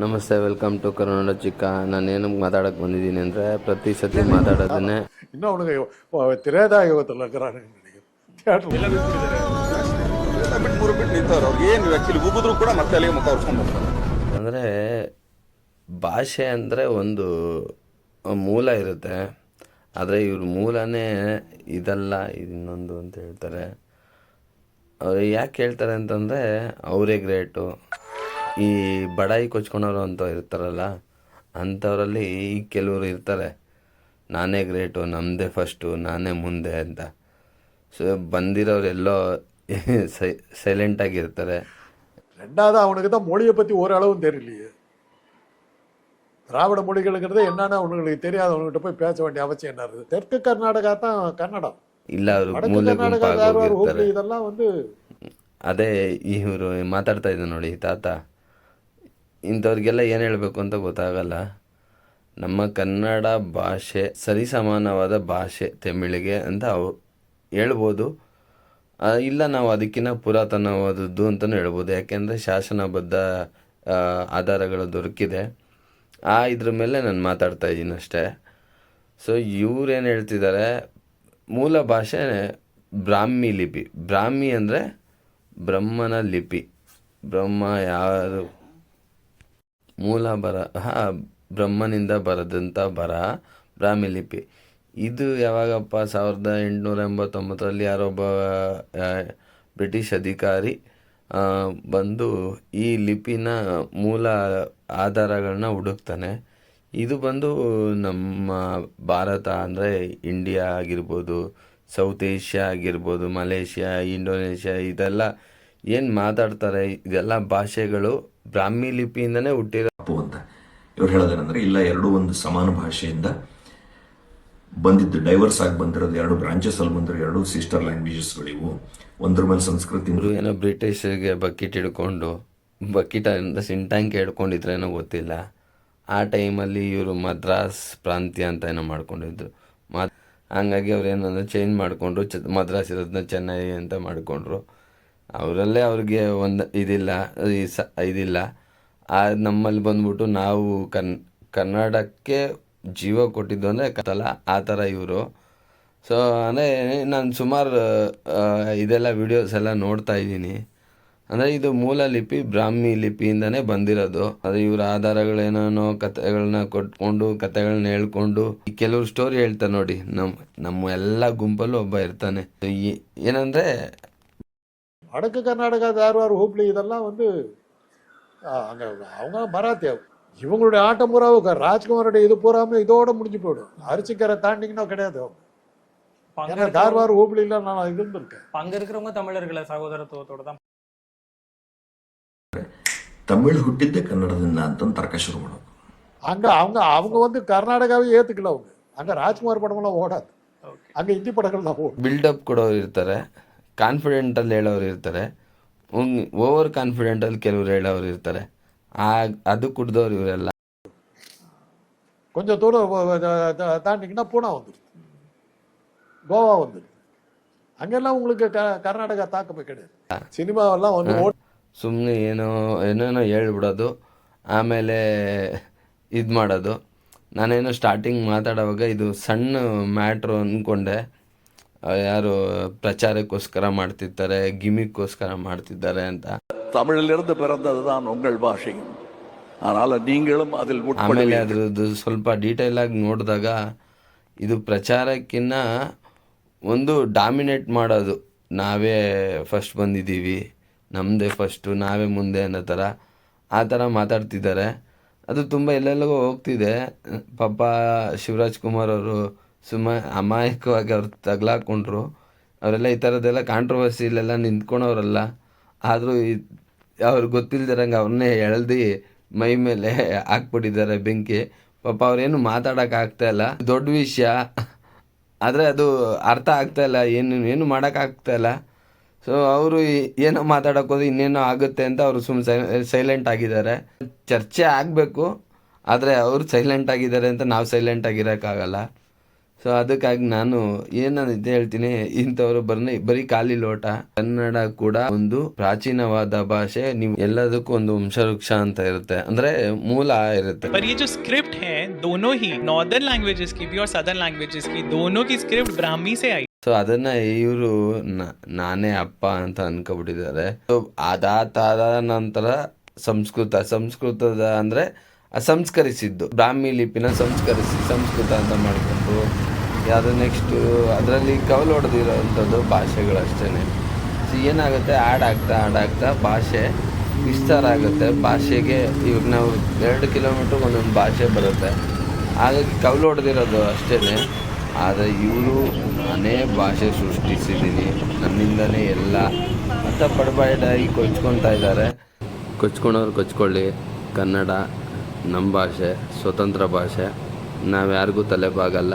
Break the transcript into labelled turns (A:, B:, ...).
A: ನಮಸ್ತೆ, welcome to Kannada ಚಿಕ್ಕ. ನಾನೇನು ಮಾತಾಡಕ್ಕೆ ಬಂದಿದ್ದೀನಿ ಅಂದರೆ, ಪ್ರತಿ ಸತಿ ಮಾತಾಡೋದನ್ನೇ
B: ಇನ್ನೂ ಅವನಿಗೆ ತಿರೇದಾಗಿ ಹೋಗುತ್ತಲ್ಲ ಥಿಯೇಟ್ರ್
C: ಬಿಟ್ಟು ನಿಂತವ್ರು ಅವ್ರು ಏನು ಆ್ಯಕ್ಚುಲಿ ಉಗಿದ್ರು ಕೂಡ ಮತ್ತೆ ಅಲ್ಲಿಗೆ ಮುಖ ಹೊರ್ಸ್ಕೊಂಡು ಬರ್ತಾರೆ.
A: ಅಂದರೆ ಭಾಷೆ ಅಂದರೆ ಒಂದು ಮೂಲ ಇರುತ್ತೆ, ಆದರೆ ಇವ್ರ ಮೂಲನೇ ಇದಲ್ಲ ಇನ್ನೊಂದು ಅಂತ ಹೇಳ್ತಾರೆ. ಅವ್ರು ಯಾಕೆ ಹೇಳ್ತಾರೆ ಅಂತಂದರೆ, ಅವರೇ ಗ್ರೇಟು. ಈ ಬಡಾಯಿ ಕೊಚ್ಕೊಳೋರು ಅಂತ ಇರ್ತಾರಲ್ಲ, ಅಂಥವರಲ್ಲಿ ಕೆಲವರು ಇರ್ತಾರೆ, ನಾನೇ ಗ್ರೇಟು, ನಮ್ಮದೇ ಫಸ್ಟು, ನಾನೇ ಮುಂದೆ ಅಂತ. ಸೊ ಬಂದಿರೋರೆಲ್ಲೋ சைலண்டாகிருத்தாரு.
B: ரெண்டாவது அவனுக்கு தான் மொழியை பற்றி ஓரளவும் தெரியலையே. திராவிட மொழிகளுங்கிறது என்னன்னு அவனுங்களுக்கு தெரியாது. அவங்ககிட்ட போய் பேச வேண்டிய அவசியம் என்ன இருக்குது? தெற்கு கர்நாடகா தான் கன்னடம்,
A: ಇಲ್ಲ
B: வடக்கு கர்நாடகா ಧಾರವಾಡ ಹುಬ್ಳಿ இதெல்லாம்
A: ಅದೇ ಇವರು ಮಾತಾಡ್ತಾ ಇದ್ದ ನೋಡಿ ತಾತ, ಇಂಥವ್ರಿಗೆಲ್ಲ ಏನು ಹೇಳಬೇಕು ಅಂತ ಗೊತ್ತಾಗಲ್ಲ. ನಮ್ಮ ಕನ್ನಡ ಭಾಷೆ ಸರಿಸಮಾನವಾದ ಭಾಷೆ ತಮಿಳಿಗೆ ಅಂತ ಹೇಳ್ಬೋದು. ಇಲ್ಲ, ನಾವು ಅದಕ್ಕಿಂತ ಪುರಾತನವಾದದ್ದು ಅಂತಲೂ ಹೇಳ್ಬೋದು. ಯಾಕೆಂದರೆ ಶಾಸನಬದ್ಧ ಆಧಾರಗಳು ದೊರಕಿದೆ. ಇದ್ರ ಮೇಲೆ ನಾನು ಮಾತಾಡ್ತಾ ಇದ್ದೀನಿ ಅಷ್ಟೇ. ಸೊ ಇವ್ರೇನು ಹೇಳ್ತಿದ್ದಾರೆ, ಮೂಲ ಭಾಷೆ ಬ್ರಾಹ್ಮಿ ಲಿಪಿ. ಬ್ರಾಹ್ಮಿ ಅಂದರೆ ಬ್ರಹ್ಮನ ಲಿಪಿ. ಬ್ರಹ್ಮ ಯಾರು ಮೂಲ ಬ್ರಹ್ಮನಿಂದ ಬರೆದಂಥ ಬರಹ ಬ್ರಾಹ್ಮಿ ಲಿಪಿ. ಇದು ಯಾವಾಗಪ್ಪ 1889ರಲ್ಲಿ ಯಾರೊಬ್ಬ ಬ್ರಿಟಿಷ್ ಅಧಿಕಾರಿ ಬಂದು ಈ ಲಿಪಿನ ಮೂಲ ಆಧಾರಗಳನ್ನ ಹುಡುಕ್ತಾನೆ. ಇದು ಬಂದು ನಮ್ಮ ಭಾರತ ಅಂದರೆ ಇಂಡಿಯಾ ಆಗಿರ್ಬೋದು, ಸೌತ್ ಏಷ್ಯಾ ಆಗಿರ್ಬೋದು, ಮಲೇಷ್ಯಾ, ಇಂಡೋನೇಷ್ಯಾ, ಇದೆಲ್ಲ ಏನು ಮಾತಾಡ್ತಾರೆ, ಇದೆಲ್ಲ ಭಾಷೆಗಳು ಬ್ರಾಹ್ಮಿ ಲಿಪಿಯಿಂದನೇ ಹುಟ್ಟಿರೋ
D: ಅಂತ ಇವ್ರು ಹೇಳೋದೇನೆಂದರೆ, ಇಲ್ಲ, ಎರಡೂ ಒಂದು ಸಮಾನ ಭಾಷೆಯಿಂದ ಬಂದಿದ್ದು, ಡೈವರ್ಸ್ ಆಗಿ ಬಂದಿರೋದು, ಎರಡು ಬ್ರಾಂಚಸ್ ಅಲ್ಲಿ ಬಂದಿರೋ ಎರಡು ಸಿಸ್ಟರ್ ಲ್ಯಾಂಗ್ವೇಜಸ್ಗಳಿವು. ಒಂದ್ರ ಮೇಲೆ ಸಂಸ್ಕೃತಿ.
A: ಏನೋ ಬ್ರಿಟಿಷರಿಗೆ ಬಕೆಟ್ ಹಿಡ್ಕೊಂಡು ಬಕೆಟಿಂದ ಸಿಂಟ್ಯಾಂಕ್ ಹಿಡ್ಕೊಂಡಿದ್ರೇನೋ ಗೊತ್ತಿಲ್ಲ. ಆ ಟೈಮಲ್ಲಿ ಇವರು ಮದ್ರಾಸ್ ಪ್ರಾಂತ್ಯ ಅಂತ ಏನೋ ಮಾಡ್ಕೊಂಡಿದ್ರು. ಹಂಗಾಗಿ ಅವ್ರು ಏನಂದ್ರೆ ಚೇಂಜ್ ಮಾಡಿಕೊಂಡ್ರು, ಮದ್ರಾಸ್ ಇರೋದನ್ನ ಚೆನ್ನೈ ಅಂತ ಮಾಡಿಕೊಂಡ್ರು. ಅವರಲ್ಲೇ ಅವ್ರಿಗೆ ಒಂದು ಇದಿಲ್ಲ. ನಮ್ಮಲ್ಲಿ ಬಂದ್ಬಿಟ್ಟು ನಾವು ಕನ್ನಡಕ್ಕೆ ಜೀವ ಕೊಟ್ಟಿದ್ದು ಅಂದರೆ ಕತ್ತಲ್ಲ, ಆ ಥರ ಇವರು. ಸೊ ಅಂದರೆ ನಾನು ಸುಮಾರು ಇದೆಲ್ಲ ವಿಡಿಯೋಸ್ ಎಲ್ಲ ನೋಡ್ತಾ ಇದ್ದೀನಿ. ಅಂದರೆ ಇದು ಮೂಲ ಲಿಪಿ ಬ್ರಾಹ್ಮಿ ಲಿಪಿಯಿಂದನೇ ಬಂದಿರೋದು. ಅದು ಇವರ ಆಧಾರಗಳೇನೋ ಕಥೆಗಳನ್ನ ಕೊಟ್ಕೊಂಡು, ಕಥೆಗಳನ್ನ ಹೇಳ್ಕೊಂಡು, ಕೆಲವರು ಸ್ಟೋರಿ ಹೇಳ್ತಾರೆ ನೋಡಿ. ನಮ್ಮ ಎಲ್ಲ ಗುಂಪಲ್ಲೂ ಒಬ್ಬ ಇರ್ತಾನೆ. ಏನಂದರೆ
B: வடக்கு கர்நாடகா ಧಾರವಾಡ ಹುಬ್ಳಿ இதெல்லாம் அங்கே அவங்க மராத்தி. இவங்களுடைய ஆட்டம் பூரா ராஜ்குமாரோட இது பூராமே இதோட முடிஞ்சு போயிடும். அரிசிக்கரை தாண்டிங்கன்னா கிடையாது. ஏன்னா ಧಾರವಾಡ ಹುಬ್ಳಿல நான் இருந்திருக்கேன்.
E: அங்க இருக்கிறவங்க தமிழர்களை சகோதரத்துவத்தோட தான்.
D: ತಮಿಳು ಹುಟ್ಟಿದ್ದೆ ಕನ್ನಡದಿಂದ ಅಂತ ತರ್ಕ ಶುರು ಮಾಡೋದು.
B: அவங்க கர்நாடகாவே ஏத்துக்கல. அங்க ராஜ்குமார் படமெல்லாம் ஓடாது. அங்க ಹಿಂದಿ ಪಡಗಳು ನಾವು
A: ಬಿಲ್ಡಪ್ ಕೊಡೋರು ಇರ್ತಾರೆ, ಕಾನ್ಫಿಡೆಂಟಲ್ಲಿ ಹೇಳೋರು ಇರ್ತಾರೆ, ಓವರ್ ಕಾನ್ಫಿಡೆಂಟಲ್ಲಿ ಕೆಲವ್ರು ಹೇಳೋರು ಇರ್ತಾರೆ. ಅದು ಕುಡ್ದವ್ರು ಇವರೆಲ್ಲ.
B: கொஞ்சம் தூரம் தாண்டிங்கன்னா பூனா வந்துடுது, கோவா வந்துடுது. அங்கெல்லாம் உங்களுக்கு கர்நாடகா தாக்கமே கிடையாது. சினிமாவெல்லாம்
A: ಸುಮ್ಮನೆ ಏನೇನೋ ಹೇಳ್ಬಿಡೋದು, ಆಮೇಲೆ ಇದು ಮಾಡೋದು. ನಾನೇನೋ ಸ್ಟಾರ್ಟಿಂಗ್ ಮಾತಾಡೋವಾಗ ಇದು ಸಣ್ಣ ಮ್ಯಾಟ್ರು ಅಂದ್ಕೊಂಡೆ. ಯಾರು ಪ್ರಚಾರಕ್ಕೋಸ್ಕರ ಮಾಡ್ತಿರ್ತಾರೆ, ಗಿಮಿಕ್ಕೋಸ್ಕರ ಮಾಡ್ತಿದ್ದಾರೆ ಅಂತ.
F: தமிழிலிருந்து பிறந்ததுதான் உங்கள் பாஷையும், ஆனால் நீங்களும் அதில்
A: ಆಮೇಲೆ ಅದ್ರದ್ದು ಸ್ವಲ್ಪ ಡೀಟೇಲ್ ಆಗಿ ನೋಡಿದಾಗ ಇದು ಪ್ರಚಾರಕ್ಕಿನ್ನ ಒಂದು ಡಾಮಿನೇಟ್ ಮಾಡೋದು. ನಾವೇ ಫಸ್ಟ್ ಬಂದಿದ್ದೀವಿ, ನಮ್ಮದೇ ಫಸ್ಟು, ನಾವೇ ಮುಂದೆ ಅನ್ನೋ ಥರ ಆ ಥರ ಮಾತಾಡ್ತಿದ್ದಾರೆ. ಅದು ತುಂಬ ಎಲ್ಲೆಲ್ಲಿಗೋ ಹೋಗ್ತಿದೆ. ಪಾಪ ಶಿವರಾಜ್ ಕುಮಾರ್ ಅವರು ಅಮಾಯಕವಾಗಿ ಅವ್ರು ತಗಲಾಕೊಂಡ್ರು. ಅವರೆಲ್ಲ ಈ ಥರದ್ದೆಲ್ಲ ಕಾಂಟ್ರವರ್ಸಿಲೆಲ್ಲ ನಿಂತ್ಕೊಳೋರಲ್ಲ. ಆದರೂ ಅವ್ರಿಗೆ ಗೊತ್ತಿಲ್ದಿರಂಗೆ ಅವ್ರನ್ನೇ ಎಳ್ದು ಮೈ ಮೇಲೆ ಹಾಕ್ಬಿಟ್ಟಿದ್ದಾರೆ ಬೆಂಕಿ. ಪಾಪ ಅವ್ರೇನು ಮಾತಾಡೋಕ್ಕಾಗ್ತಾಯಿಲ್ಲ. ದೊಡ್ಡ ವಿಷಯ, ಆದರೆ ಅದು ಅರ್ಥ ಆಗ್ತಾಯಿಲ್ಲ, ಏನು ಮಾಡೋಕ್ಕಾಗ್ತಾಯಿಲ್ಲ. ಸೊ ಅವರು ಏನೋ ಮಾತಾಡೋಕ್ಕೋದು ಇನ್ನೇನೋ ಆಗುತ್ತೆ ಅಂತ ಅವರು ಸೈಲೆಂಟ್ ಆಗಿದ್ದಾರೆ. ಚರ್ಚೆ ಆಗಬೇಕು, ಆದರೆ ಅವರು ಸೈಲೆಂಟ್ ಆಗಿದ್ದಾರೆ ಅಂತ ನಾವು ಸೈಲೆಂಟ್ ಆಗಿರೋಕ್ಕಾಗಲ್ಲ. ಸೊ ಅದಕ್ಕಾಗಿ ನಾನು ಏನಂತ ಹೇಳ್ತೀನಿ, ಇಂಥವ್ರು ಬರೀ ಖಾಲಿ ಲೋಟ. ಕನ್ನಡ ಕೂಡ ಒಂದು ಪ್ರಾಚೀನವಾದ ಭಾಷೆ. ನೀವು ಎಲ್ಲದಕ್ಕೂ ಒಂದು ವಂಶವೃಕ್ಷ ಅಂತ ಇರುತ್ತೆ, ಅಂದ್ರೆ ಮೂಲ ಇರುತ್ತೆ.
G: पर ये जो स्क्रिप्ट है दोनों ही नॉर्दर्न लैंग्वेजेस की भी और सदर्न लैंग्वेजेस की, दोनों की स्क्रिप्ट ब्राह्मी से आई.
A: ಸೊ ಅದನ್ನ ಇವರು ನಾನೇ ಅಪ್ಪ ಅಂತ ಅನ್ಕೊಬಿಟ್ಟಿದ್ದಾರೆ. ಸೊ ಅದಾದ ನಂತರ ಸಂಸ್ಕೃತದ ಅಂದ್ರೆ ಸಂಸ್ಕರಿಸಿದ್ದು, ಬ್ರಾಹ್ಮಿ ಲಿಪಿನ ಸಂಸ್ಕರಿಸಿ ಸಂಸ್ಕೃತ ಅಂತ ಮಾಡಿಕೊಂಡು ಯಾವುದು ನೆಕ್ಸ್ಟು ಅದರಲ್ಲಿ ಕವಲು ಹೊಡೆದಿರೋವಂಥದ್ದು ಭಾಷೆಗಳಷ್ಟೇ. ಸೊ ಏನಾಗುತ್ತೆ, ಆಡಾಗ್ತಾ ಭಾಷೆ ವಿಸ್ತಾರ ಆಗುತ್ತೆ. ಭಾಷೆಗೆ ಇವಾಗ ನಾವು 2 ಕಿಲೋಮೀಟ್ರ್ ಒಂದೊಂದು ಭಾಷೆ ಬರುತ್ತೆ, ಹಾಗಾಗಿ ಕವಲು ಹೊಡೆದಿರೋದು ಅಷ್ಟೇ. ಆದರೆ ಇವರು ನಾನೇ ಭಾಷೆ ಸೃಷ್ಟಿಸಿದ್ದೀನಿ, ನನ್ನಿಂದನೇ ಎಲ್ಲ ಅಂತ ಪಡಬಾಯ್ಡಾಗಿ ಕೊಚ್ಕೊತಾ ಇದ್ದಾರೆ. ಕೊಚ್ಕೊಳೋರು ಕೊಚ್ಕೊಳ್ಳಿ. ಕನ್ನಡ ನಮ್ಮ ಭಾಷೆ, ಸ್ವತಂತ್ರ ಭಾಷೆ, ನಾವು ಯಾರಿಗೂ ತಲೆಬಾಗಲ್ಲ.